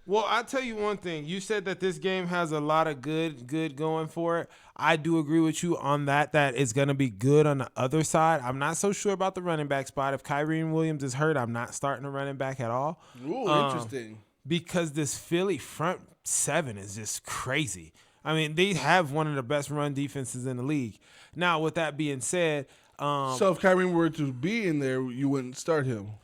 Well, I'll tell you one thing. You said that this game has a lot of good going for it. I do agree with you on that it's going to be good on the other side. I'm not so sure about the running back spot. If Kyrene Williams is hurt, I'm not starting a running back at all. ooh, interesting. Because this Philly front seven is just crazy. I mean, they have one of the best run defenses in the league. Now, with that being said, So if Kyrene were to be in there, you wouldn't start him.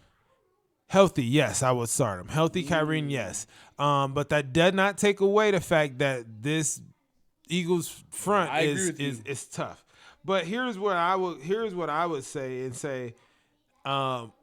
healthy, yes, I would start him. Healthy Kyrene, yes. But that does not take away the fact that this Eagles front I agree with is tough. But here's what I would say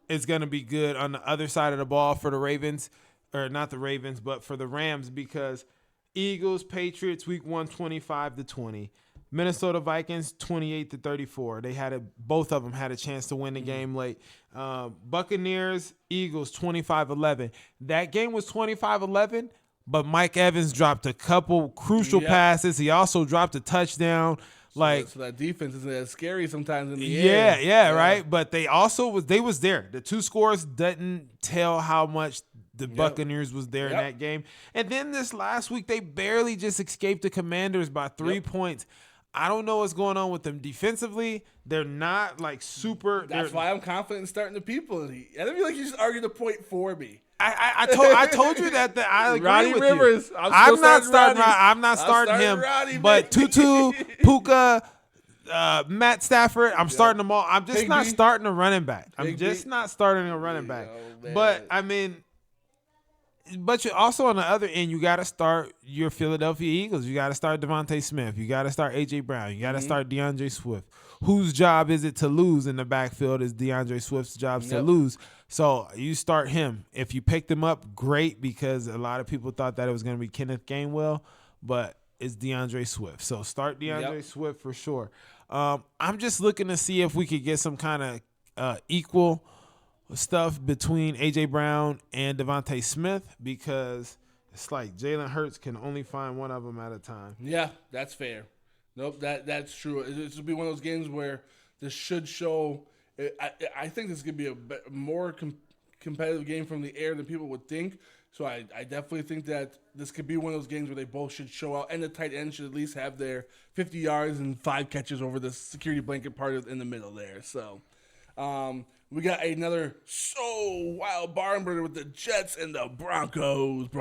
it's gonna be good on the other side of the ball for the Ravens, or not the Ravens, but for the Rams, because Eagles, Patriots, week 1, 25-20. Minnesota Vikings 28-34. Both of them had a chance to win the game late. Buccaneers, Eagles 25-11. That game was 25-11, but Mike Evans dropped a couple crucial passes. He also dropped a touchdown. So that defense isn't as scary sometimes in the air. Yeah, right. But they was there. The two scores doesn't tell how much the Buccaneers was there in that game. And then this last week, they barely just escaped the Commanders by 3 points. I don't know what's going on with them defensively. They're not like super. That's why I'm confident in starting the people. I don't feel like you just argued the point for me. I told you that I agree Ronnie with Rivers. you. I'm not starting Ronnie. I'm not starting him. Ronnie, but baby. Tutu, Puka, Matt Stafford, I'm starting them all. I'm just Big not B. starting a running back. I'm Big just B. not starting a running back. man. But I mean. But you also on the other end, you got to start your Philadelphia Eagles. You got to start Devontae Smith. You got to start A.J. Brown. You got to start DeAndre Swift. Whose job is it to lose in the backfield? Is DeAndre Swift's job to lose. So you start him. If you picked him up, great, because a lot of people thought that it was going to be Kenneth Gainwell, but it's DeAndre Swift. So start DeAndre Swift for sure. I'm just looking to see if we could get some kind of equal stuff between A.J. Brown and Devontae Smith, because it's like Jalen Hurts can only find one of them at a time. Yeah, that's fair. Nope, that's true. This will be one of those games where this should show. I think this could be a more competitive game from the air than people would think. So I definitely think that this could be one of those games where they both should show out, and the tight end should at least have their 50 yards and 5 catches over the security blanket part in the middle there. So. We got another wild barn burner with the Jets and the Broncos.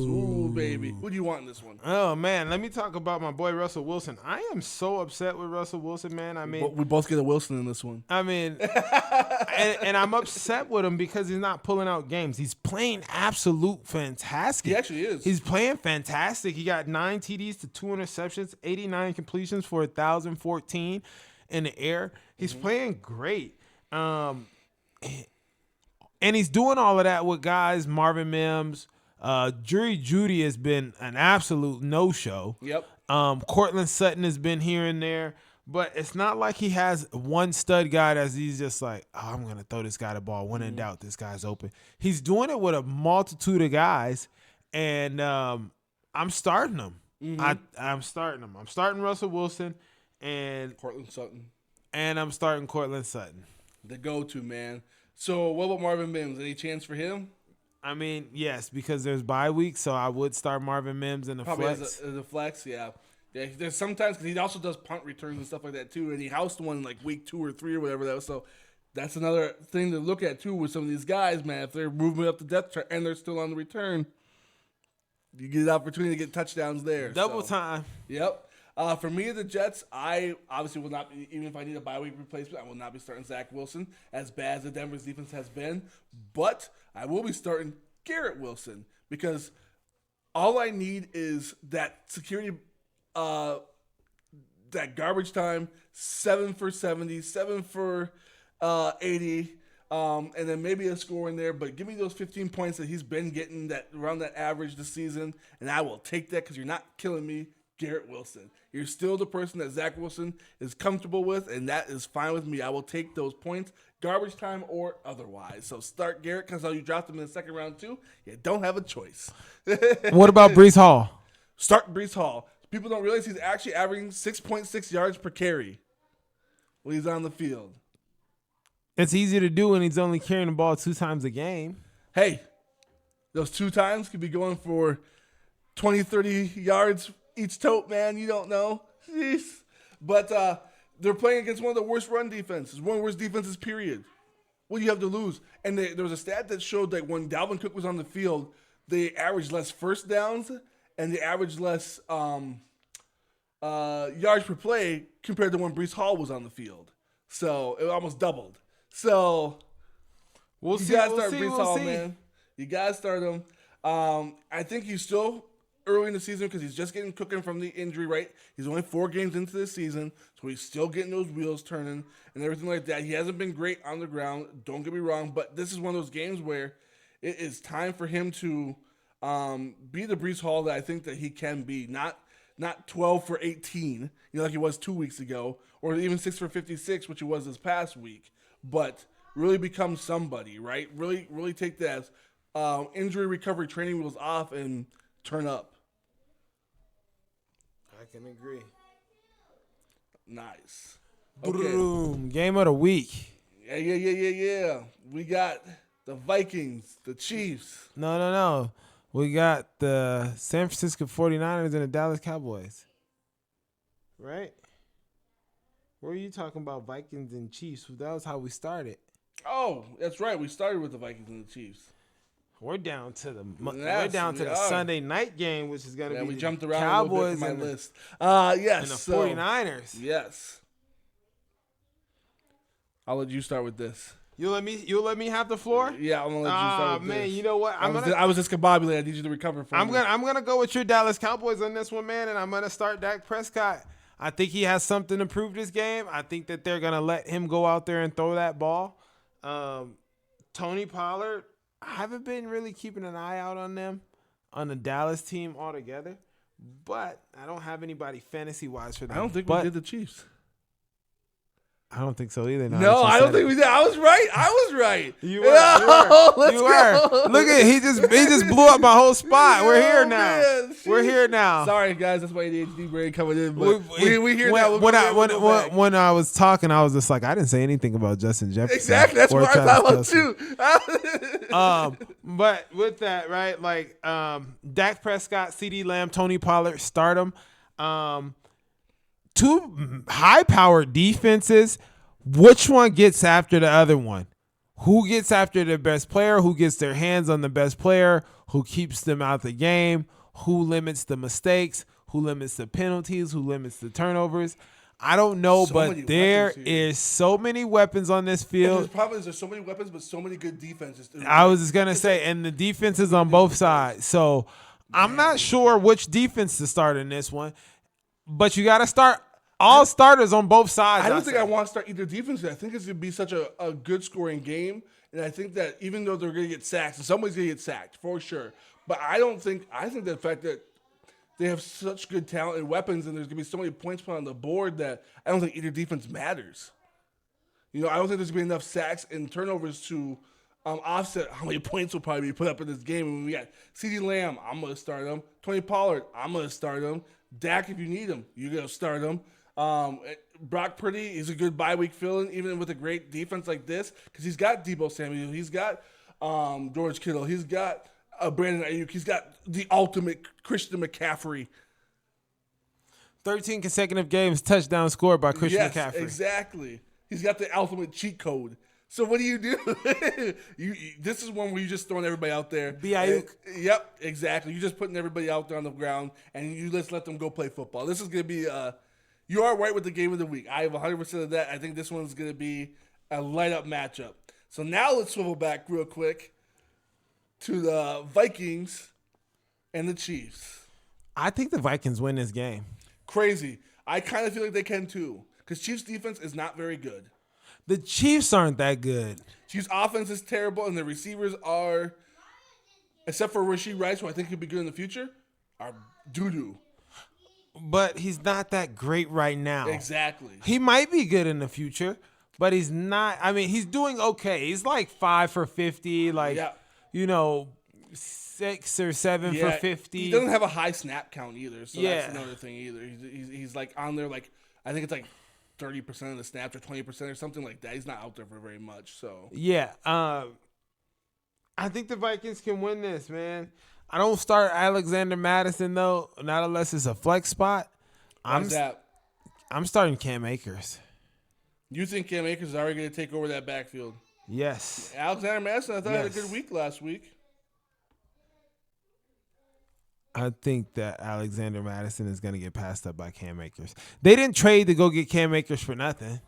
Ooh, baby. Who do you want in this one? Oh, man. Let me talk about my boy Russell Wilson. I am so upset with Russell Wilson, man. I mean, we both get a Wilson in this one. I mean, and I'm upset with him because he's not pulling out games. He's playing absolute fantastic. He actually is. He's playing fantastic. He got 9 TDs to 2 interceptions, 89 completions for 1,014 in the air. He's playing great. And he's doing all of that with guys, Marvin Mims. Jerry Jeudy has been an absolute no-show. Yep. Cortland Sutton has been here and there. But it's not like he has one stud guy that he's just like, oh, I'm going to throw this guy the ball. When in doubt, this guy's open. He's doing it with a multitude of guys, and I'm starting them. I'm starting them. I'm starting Russell Wilson and Cortland Sutton. And I'm starting Cortland Sutton. The go-to, man. So what about Marvin Mims? Any chance for him? I mean, yes, because there's bye week, so I would start Marvin Mims in the Probably flex. as a flex, yeah. Yeah, there's sometimes, because he also does punt returns and stuff like that too, and he housed one like week 2 or 3 or whatever that was. So that's another thing to look at too with some of these guys, man. If they're moving up the depth chart and they're still on the return, you get an opportunity to get touchdowns there. Double time. Yep. For me, the Jets, I obviously will not be, even if I need a bye week replacement, I will not be starting Zach Wilson, as bad as the Denver's defense has been. But I will be starting Garrett Wilson, because all I need is that security, that garbage time, 7 for 70, 7 for 80, and then maybe a score in there. But give me those 15 points that he's been getting, that around that average this season, and I will take that, because you're not killing me Garrett Wilson. You're still the person that Zach Wilson is comfortable with, and that is fine with me. I will take those points, garbage time or otherwise. So start Garrett because you dropped him in the second round too. You don't have a choice. What about Breece Hall? Start Breece Hall. People don't realize he's actually averaging 6.6 yards per carry when he's on the field. It's easy to do when he's only carrying the ball 2 times a game. Hey, those 2 times could be going for 20, 30 yards each tote, man. You don't know. Jeez. But they're playing against one of the worst run defenses, one of the worst defenses, period. What do you have to lose? And there was a stat that showed that when Dalvin Cook was on the field, they averaged less first downs and they averaged less yards per play compared to when Breece Hall was on the field. So it almost doubled. So We'll you see. gotta We'll start see. Breece We'll Hall, see. man. You gotta start him. I think he's still early in the season because he's just getting cooking from the injury, right? He's only 4 games into the season, so he's still getting those wheels turning and everything like that. He hasn't been great on the ground, don't get me wrong, but this is one of those games where it is time for him to be the Breece Hall that I think that he can be. Not 12 for 18, like he was 2 weeks ago, or even 6 for 56, which he was this past week, but really become somebody, right? Really take that injury recovery training wheels off and turn up. I can agree. Nice. Boom. Game of the week. Yeah. We got the Vikings, the Chiefs. No. We got the San Francisco 49ers and the Dallas Cowboys. Right? Where are you talking about Vikings and Chiefs? That was how we started. Oh, that's right. We started with the Vikings and the Chiefs. We're down to the Yes, Sunday night game, which is going to be we the jumped around Cowboys a little bit and from my list. Yes. and the 49ers. Yes. I'll let you start with this. You'll let me have the floor? Yeah, I'm gonna let you start with this. You know what? I was discombobulated. I need you to recover from me. I'm gonna go with your Dallas Cowboys on this one, man, and I'm gonna start Dak Prescott. I think he has something to prove this game. I think that they're gonna let him go out there and throw that ball. Tony Pollard, I haven't been really keeping an eye out on them, on the Dallas team altogether, but I don't have anybody fantasy wise for them. I don't think we did the Chiefs. I don't think so either. No, I don't think we did. I was right. You were. Let's go. Look at he just blew up my whole spot. We're here now. Man, We're here now. Sorry guys, that's why the HD brain coming in. But we here now. When I was talking, I was just like, I didn't say anything about Justin Jefferson. Exactly. That's what I thought about too. But with that, right? Like Dak Prescott, CeeDee Lamb, Tony Pollard, start them. 2 high-powered defenses. Which one gets after the other one? Who gets after the best player? Who gets their hands on the best player? Who keeps them out the game? Who limits the mistakes? Who limits the penalties? Who limits the turnovers? I don't know, but there is so many weapons on this field. The problem is there's so many weapons, but so many good defenses. I was just going to say, and the defense is on both sides. So I'm not sure which defense to start in this one. But you got to start all starters on both sides. I don't think I want to start either defense. I think it's going to be such a good scoring game. And I think that even though they're going to get sacked, somebody's going to get sacked for sure. But I think the fact that they have such good talent and weapons and there's going to be so many points put on the board that I don't think either defense matters. I don't think there's going to be enough sacks and turnovers to offset how many points will probably be put up in this game. And we got CeeDee Lamb, I'm going to start him. Tony Pollard, I'm going to start him. Dak, if you need him, you're going to start him. Brock Purdy is a good bye week fill-in, even with a great defense like this, because he's got Deebo Samuel, he's got George Kittle, he's got Brandon Ayuk, he's got the ultimate Christian McCaffrey. 13 consecutive games touchdown scored by Christian McCaffrey. Exactly. He's got the ultimate cheat code. So what do? This is one where you're just throwing everybody out there. Ayuk. Yep, exactly. You're just putting everybody out there on the ground, and you just let them go play football. This is going to be you are right with the game of the week. I have 100% of that. I think this one's going to be a light-up matchup. So now let's swivel back real quick to the Vikings and the Chiefs. I think the Vikings win this game. Crazy. I kind of feel like they can too, because Chiefs' defense is not very good. The Chiefs aren't that good. Chiefs' offense is terrible, and the receivers are, except for Rashee Rice, who I think could be good in the future, are doo-doo. but he's not that great right now. Exactly. He might be good in the future, but he's not. I mean, he's doing okay. He's like 5 for 50, like, Yeah. 6 or 7 for 50. He doesn't have a high snap count either, so Yeah. that's another thing either. He's like on there, like, I think it's like 30% of the snaps or 20% or something like that. He's not out there for very much, so. Yeah. I think the Vikings can win this, man. I don't start Alexander Madison, though, not unless it's a flex spot. How's that? I'm starting Cam Akers. You think Cam Akers is already going to take over that backfield? Yes. Alexander Madison, I thought, had a good week last week. I think that Alexander Madison is going to get passed up by Cam Akers. They didn't trade to go get Cam Akers for nothing.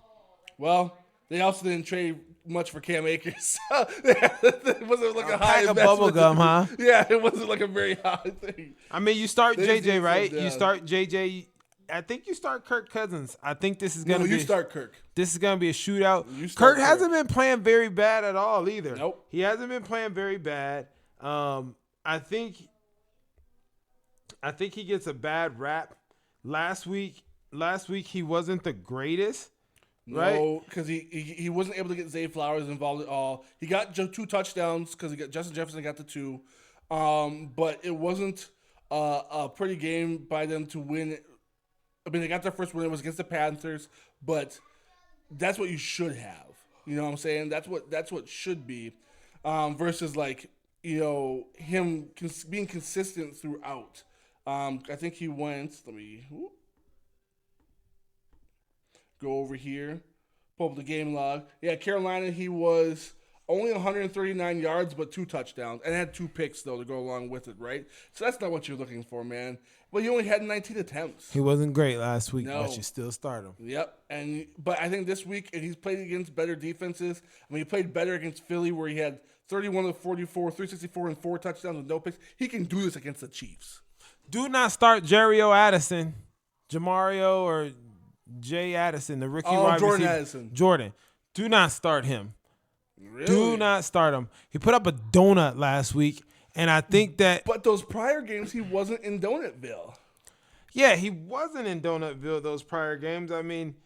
Well, they also didn't trade much for Cam Akers. It wasn't like a high pack of investment. bubble gum, huh? Yeah, it wasn't like a very high thing. I mean, you start They JJ, right? down. You start JJ. I think you start Kirk Cousins. I think this is going to be. You start Kirk. This is going to be a shootout. You start Kirk Kirk. hasn't been playing very bad at all either. Nope. He hasn't been playing very bad. I think he gets a bad rap. Last week he wasn't the greatest. Right? No, because he wasn't able to get Zay Flowers involved at all. He got 2 touchdowns because Justin Jefferson got the 2. But it wasn't a pretty game by them to win. I mean, they got their first win. It was against the Panthers, but that's what you should have. You know what I'm saying? That's what should be, versus like him being consistent throughout. I think he went. Let me go over here, pull up the game log. Yeah, Carolina, he was only 139 yards, but 2 touchdowns, and had 2 picks though to go along with it, right? So that's not what you're looking for, man. But he only had 19 attempts. He wasn't great last week, No. but you still start him. Yep, but I think this week, and he's played against better defenses. I mean, he played better against Philly, where he had 31 of 44, 364, and 4 touchdowns with no picks. He can do this against the Chiefs. Do not start Jamario or Jay Addison, the rookie wide Jordan receiver. Addison. Jordan. Do not start him. Really? Do not start him. He put up a donut last week, and I think that But those prior games, he wasn't in Donutville. yeah, he wasn't in Donutville those prior games. I mean,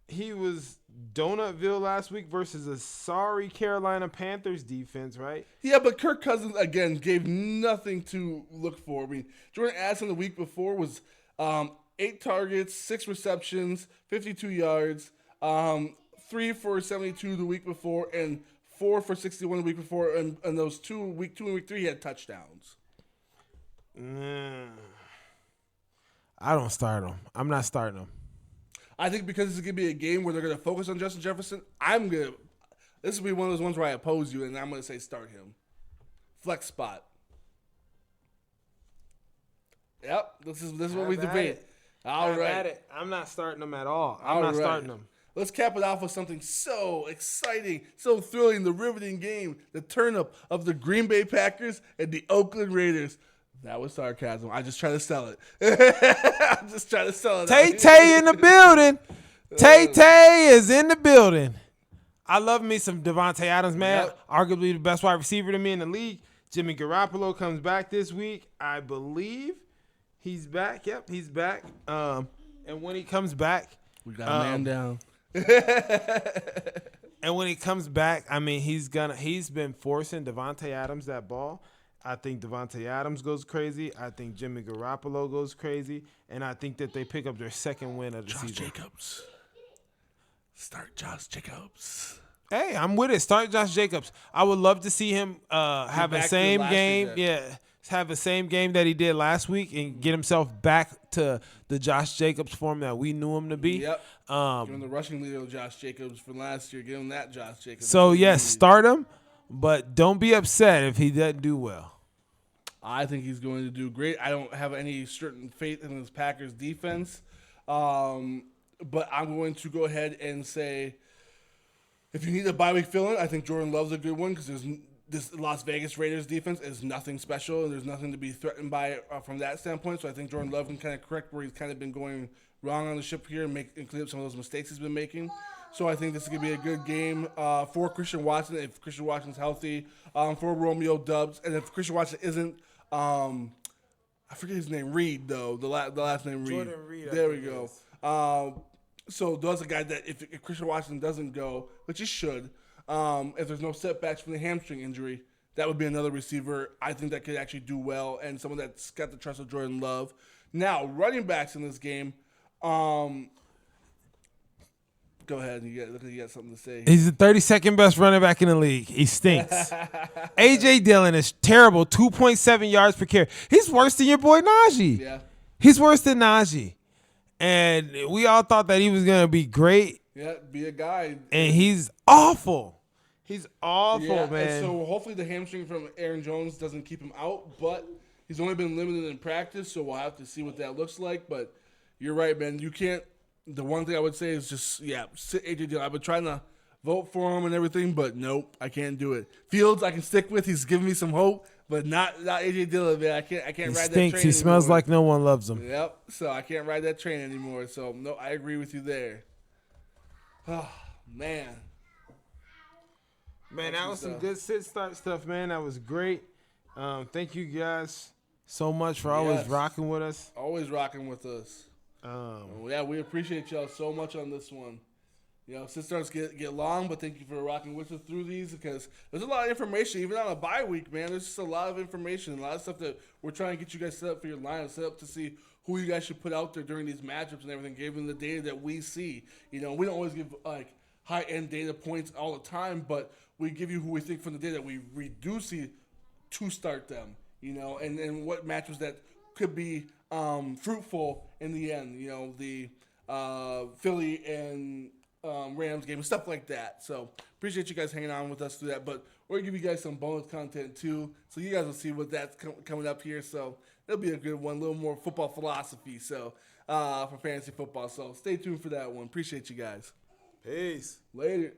he was Donutville last week versus a sorry Carolina Panthers defense, right? Yeah, but Kirk Cousins, again, gave nothing to look for. I mean, Jordan Addison the week before was 8 targets, 6 receptions, 52 yards, 3 for 72 the week before, and 4 for 61 the week before. And those week 2 and week 3, he had touchdowns. I don't start him. I'm not starting him. I think because this is going to be a game where they're going to focus on Justin Jefferson, this will be one of those ones where I oppose you, and I'm going to say start him. Flex spot. Yep, this is what we debate. All right. I'm not starting him at all. I'm not starting him. Let's cap it off with something so exciting, so thrilling, the riveting game, the turn-up of the Green Bay Packers and the Oakland Raiders. That was sarcasm. I just try to sell it. I'm just trying to sell it. Tay in the building. Tay is in the building. I love me some Devontae Adams, man. Yep. Arguably the best wide receiver to me in the league. Jimmy Garoppolo comes back this week. I believe he's back. Yep, he's back. And when he comes back, We got a man down. and when he comes back, I mean, he's been forcing Devontae Adams that ball. I think Devontae Adams goes crazy. I think Jimmy Garoppolo goes crazy. And I think that they pick up their second win of the season. Jacobs. Start Josh Jacobs. Hey, I'm with it. Start Josh Jacobs. I would love to see him have the back to same last game. year. Yeah, have the same game that he did last week and get himself back to the Josh Jacobs form that we knew him to be. Yep. Give him the rushing leader of Josh Jacobs from last year. Give him that Josh Jacobs. So, yes, start him, but don't be upset if he doesn't do well. I think he's going to do great. I don't have any certain faith in this Packers defense. But I'm going to go ahead and say, if you need a bye week fill-in, I think Jordan Love's a good one because this Las Vegas Raiders defense is nothing special, and there's nothing to be threatened by from that standpoint. So I think Jordan Love can kind of correct where he's kind of been going wrong on the ship here and clean up some of those mistakes he's been making. So I think this is going to be a good game for Christian Watson if Christian Watson's healthy, for Romeo Dubs. And if Christian Watson isn't, I forget his name, Reed though. The last name Reed. Jordan Reed, I There we think it go. is. So those are guys that if Christian Washington doesn't go, which he should, if there's no setbacks from the hamstring injury, that would be another receiver I think that could actually do well and someone that's got the trust of Jordan Love. Now, running backs in this game, go ahead. Look like you got something to say. He's the 32nd best running back in the league. He stinks. A.J. Dillon is terrible, 2.7 yards per carry. He's worse than your boy Najee. Yeah. He's worse than Najee. And we all thought that he was going to be great. Yeah, be a guy. And he's awful. He's awful, Yeah, man. and so hopefully the hamstring from Aaron Jones doesn't keep him out, but he's only been limited in practice, so we'll have to see what that looks like. But you're right, man. You can't. The one thing I would say is just sit AJ Dillon. I've been trying to vote for him and everything, but nope, I can't do it. Fields, I can stick with. He's giving me some hope, but not AJ Dillon, man. I can't he ride that stinks. train. He smells anymore. like no one loves him. Yep. So I can't ride that train anymore. So no, I agree with you there. Oh man. Man, that was some good sit-start stuff, man. That was great. Thank you guys so much for always rocking with us. Always rocking with us. Yeah, we appreciate y'all so much on this one. You know, sit-starts get long, but thank you for rocking with us through these because there's a lot of information. Even on a bye week, man, there's just a lot of information, a lot of stuff that we're trying to get you guys set up for your lineup, set up to see who you guys should put out there during these matchups and everything, given the data that we see. You know, we don't always give, like, high-end data points all the time, but we give you who we think from the data that we do see to start them, you know, and what matches that could be fruitful in the end, you know, the Philly and Rams game and stuff like that. So appreciate you guys hanging on with us through that, but we're going to give you guys some bonus content too, so you guys will see what that's coming up here. So it'll be a good one, a little more football philosophy so for fantasy football. So stay tuned for that one. Appreciate you guys. Peace. Later.